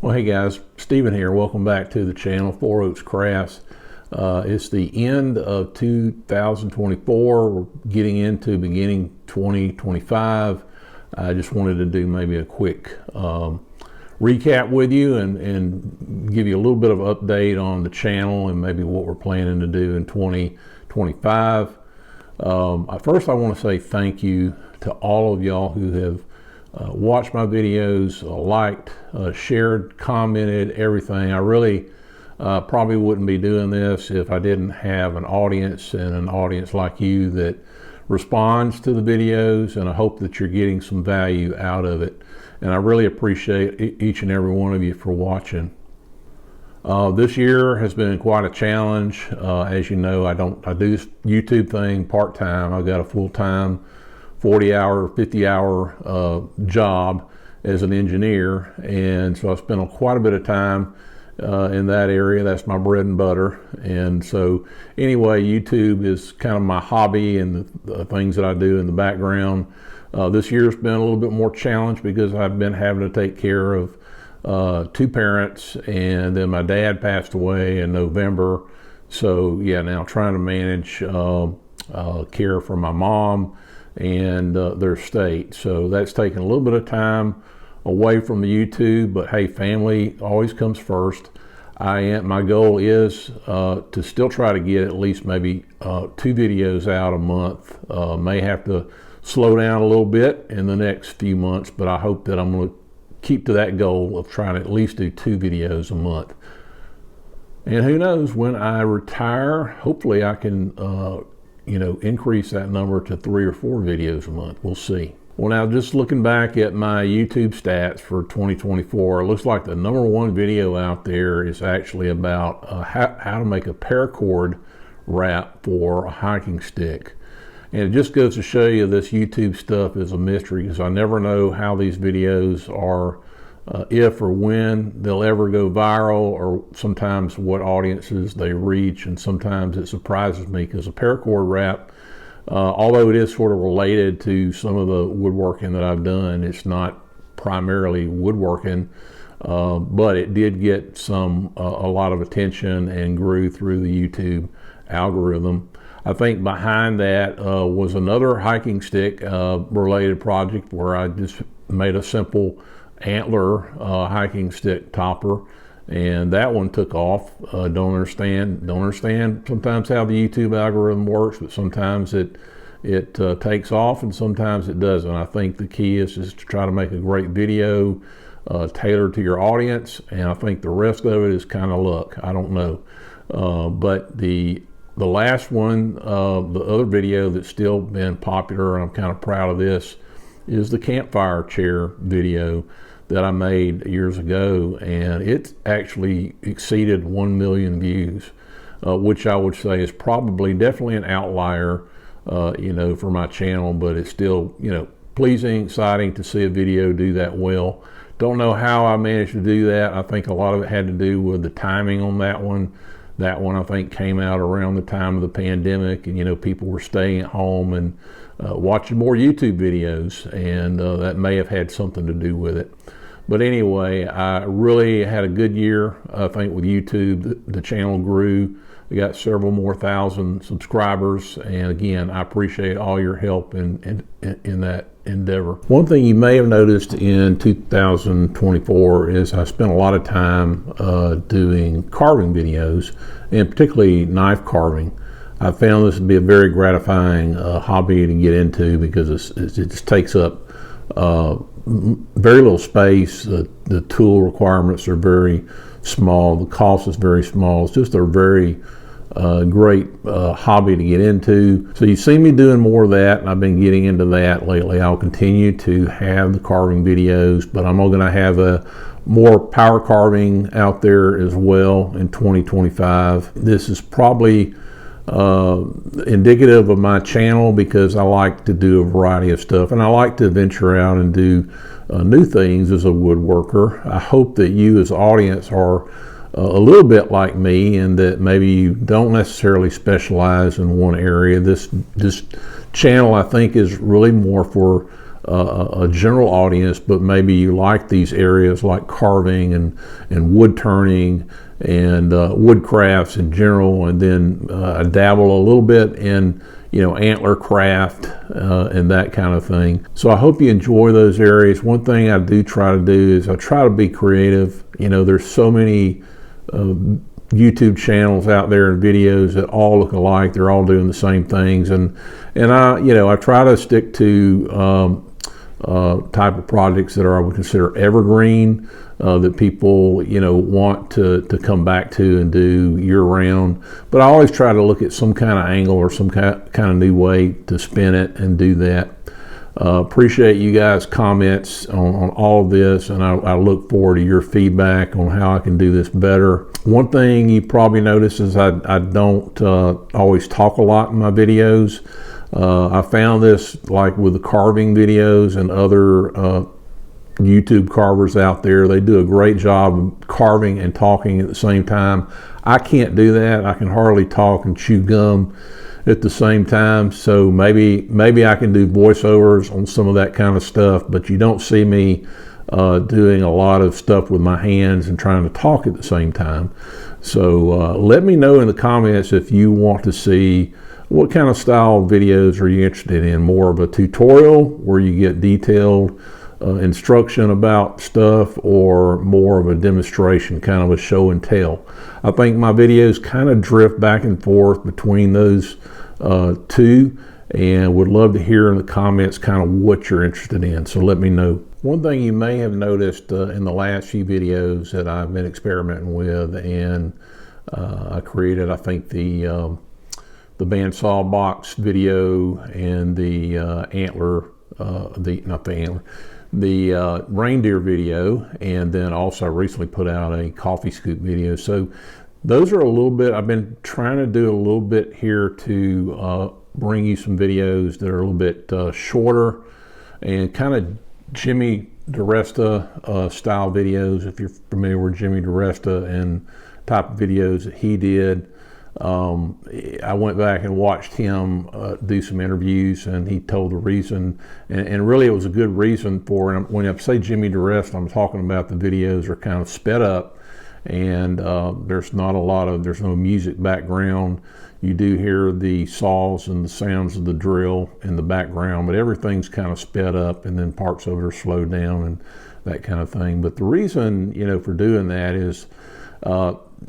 Well, hey guys, Stephen here. Welcome back to the channel, Four Oaks Crafts. It's the end of 2024. We're getting into beginning 2025. I just wanted to do maybe a quick recap with you and give you a little bit of update on the channel and maybe what we're planning to do in 2025. First, I want to say thank you to all of y'all who have watched my videos, liked, shared, commented, everything. I really probably wouldn't be doing this if I didn't have an audience and an audience like you that responds to the videos, and I hope that you're getting some value out of it. And I really appreciate each and every one of you for watching. This year has been quite a challenge. As you know, I do this YouTube thing part-time. I've got a full-time 40-hour, 50-hour job as an engineer, and so I spent quite a bit of time in that area. That's my bread and butter. And so anyway, YouTube is kind of my hobby and the things that I do in the background. This year's been a little bit more challenged because I've been having to take care of two parents, and then my dad passed away in November. So yeah, now trying to manage care for my mom and their state. So that's taken a little bit of time away from the YouTube, but hey, family always comes first. My goal is to still try to get at least maybe 2 videos out a month. May have to slow down a little bit in the next few months, but I hope that I'm going to keep to that goal of trying to at least do 2 videos a month. And who knows, when I retire, hopefully I can increase that number to 3 or 4 videos a month. We'll see. Well, now just looking back at my YouTube stats for 2024, it looks like the #1 video out there is actually about how to make a paracord wrap for a hiking stick. And it just goes to show you this YouTube stuff is a mystery, because I never know how these videos are, if or when they'll ever go viral, or sometimes what audiences they reach. And sometimes it surprises me, because a paracord wrap, although it is sort of related to some of the woodworking that I've done, it's not primarily woodworking, but it did get a lot of attention and grew through the YouTube algorithm. I think behind that was another hiking stick related project where I just made a simple antler hiking stick topper, and that one took off. Don't understand sometimes how the YouTube algorithm works, but sometimes it takes off and sometimes it doesn't. I think the key is just to try to make a great video tailored to your audience, and I think the rest of it is kind of luck. I don't know, but the last one, the other video that's still been popular, and I'm kind of proud of this, is the campfire chair video that I made years ago, and it actually exceeded 1 million views, which I would say is definitely an outlier, for my channel, but it's still, pleasing, exciting to see a video do that well. Don't know how I managed to do that. I think a lot of it had to do with the timing on that one. That one, I think, came out around the time of the pandemic, and people were staying at home and watching more YouTube videos, and that may have had something to do with it. But anyway, I really had a good year, I think, with YouTube. The channel grew. We got several more thousand subscribers, and again, I appreciate all your help in that endeavor. One thing you may have noticed in 2024 is I spent a lot of time doing carving videos, and particularly knife carving. I found this to be a very gratifying hobby to get into, because it just takes up very little space. The tool requirements are very small. The cost is very small. It's just a very great hobby to get into. So you see me doing more of that, and I've been getting into that lately. I'll continue to have the carving videos, but I'm going to have a more power carving out there as well in 2025. This is probably indicative of my channel, because I like to do a variety of stuff, and I like to venture out and do new things as a woodworker. I hope that you as audience are a little bit like me, and that maybe you don't necessarily specialize in one area. This channel, I think, is really more for a general audience, but maybe you like these areas like carving and wood turning and wood crafts in general, and then I dabble a little bit in antler craft and that kind of thing. So I hope you enjoy those areas. One thing I do try to do is I try to be creative. There's so many YouTube channels out there and videos that all look alike. They're all doing the same things, and I try to stick to type of projects that I would consider evergreen, that people want to come back to and do year round. But I always try to look at some kind of angle or some kind of new way to spin it and do that. Appreciate you guys' comments on all of this, and I look forward to your feedback on how I can do this better. One thing you probably notice is I don't always talk a lot in my videos. I found this like with the carving videos and other YouTube carvers out there. They do a great job of carving and talking at the same time. I can't do that. I can hardly talk and chew gum at the same time. So maybe I can do voiceovers on some of that kind of stuff, but you don't see me doing a lot of stuff with my hands and trying to talk at the same time. So let me know in the comments if you want to see what kind of style videos are you interested in. More of a tutorial where you get detailed instruction about stuff, or more of a demonstration, kind of a show and tell. I think my videos kind of drift back and forth between those two, and would love to hear in the comments kind of what you're interested in. So let me know. One thing you may have noticed in the last few videos that I've been experimenting with, and I created, I think, the bandsaw box video and the the reindeer video, and then also recently put out a coffee scoop video. So those are a little bit, I've been trying to do a little bit here to bring you some videos that are a little bit shorter and kind of Jimmy DiResta style videos, if you're familiar with Jimmy DiResta and type of videos that he did. I went back and watched him do some interviews, and he told the reason, and really it was a good reason for, and when I say Jimmy DiResta, I'm talking about the videos are kind of sped up, and there's no music background. You do hear the saws and the sounds of the drill in the background, but everything's kind of sped up, and then parts of it are slowed down and that kind of thing. But the reason, for doing that is,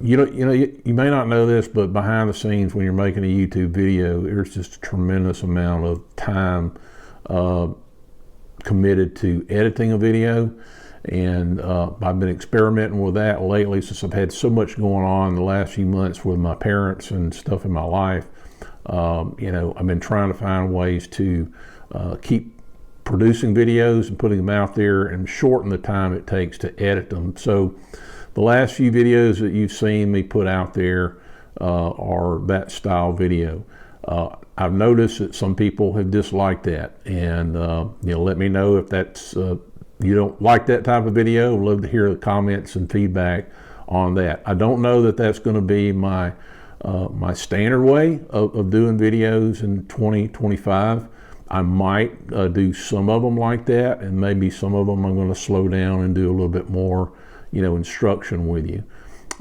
you may not know this, but behind the scenes when you're making a YouTube video, there's just a tremendous amount of time committed to editing a video. And I've been experimenting with that lately, since I've had so much going on the last few months with my parents and stuff in my life. I've been trying to find ways to keep producing videos and putting them out there and shorten the time it takes to edit them. So the last few videos that you've seen me put out there are that style video. I've noticed that some people have disliked that, and let me know if that's you don't like that type of video. I'd love to hear the comments and feedback on that. I don't know that that's going to be my standard way of doing videos in 2025. I might do some of them like that, and maybe some of them I'm going to slow down and do a little bit more instruction with you.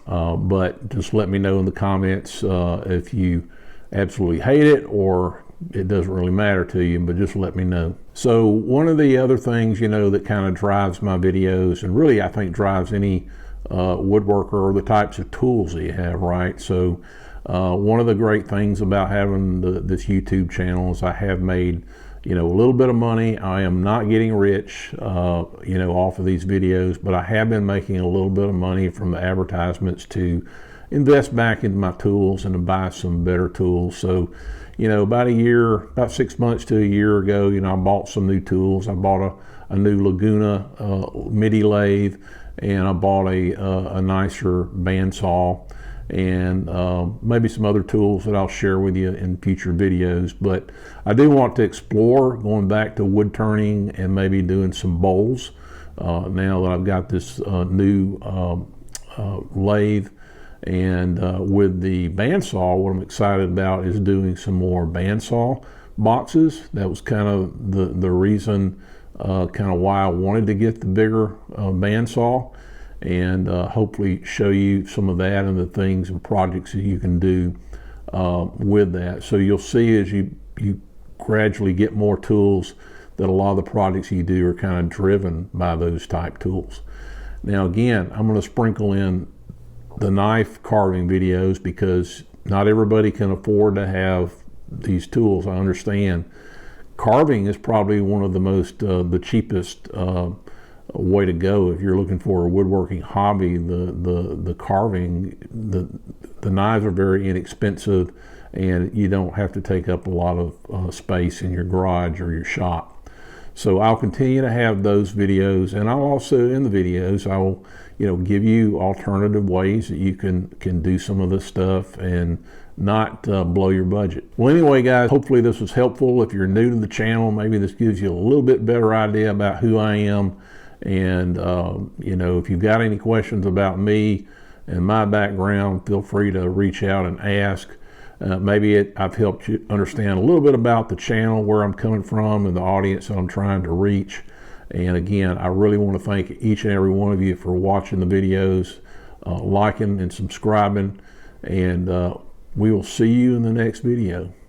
But just let me know in the comments if you absolutely hate it or it doesn't really matter to you, but just let me know. So one of the other things, that kind of drives my videos, and really I think drives any woodworker, or the types of tools that you have, right? So one of the great things about having this YouTube channel is I have made a little bit of money. I am not getting rich off of these videos, but I have been making a little bit of money from the advertisements to invest back into my tools and to buy some better tools. So about 6 months to a year ago, I bought some new tools. I bought a new Laguna MIDI lathe, and I bought a nicer bandsaw, and maybe some other tools that I'll share with you in future videos. But I do want to explore going back to wood turning and maybe doing some bowls now that I've got this new lathe. And with the bandsaw, what I'm excited about is doing some more bandsaw boxes. That was kind of the reason kind of why I wanted to get the bigger bandsaw, and hopefully show you some of that and the things and projects that you can do with that. So you'll see as you gradually get more tools that a lot of the projects you do are kind of driven by those type tools. Now again, I'm going to sprinkle in the knife carving videos because not everybody can afford to have these tools. I understand carving is probably one of the most the cheapest way to go if you're looking for a woodworking hobby. The carving, the knives are very inexpensive, and you don't have to take up a lot of space in your garage or your shop. So I'll continue to have those videos, and I'll also, in the videos, I will give you alternative ways that you can do some of this stuff and not blow your budget. Well, anyway, guys, hopefully this was helpful. If you're new to the channel, maybe this gives you a little bit better idea about who I am. And if you've got any questions about me and my background, feel free to reach out and ask. Maybe I've helped you understand a little bit about the channel, where I'm coming from, and the audience that I'm trying to reach. And again, I really want to thank each and every one of you for watching the videos, liking and subscribing, and we will see you in the next video.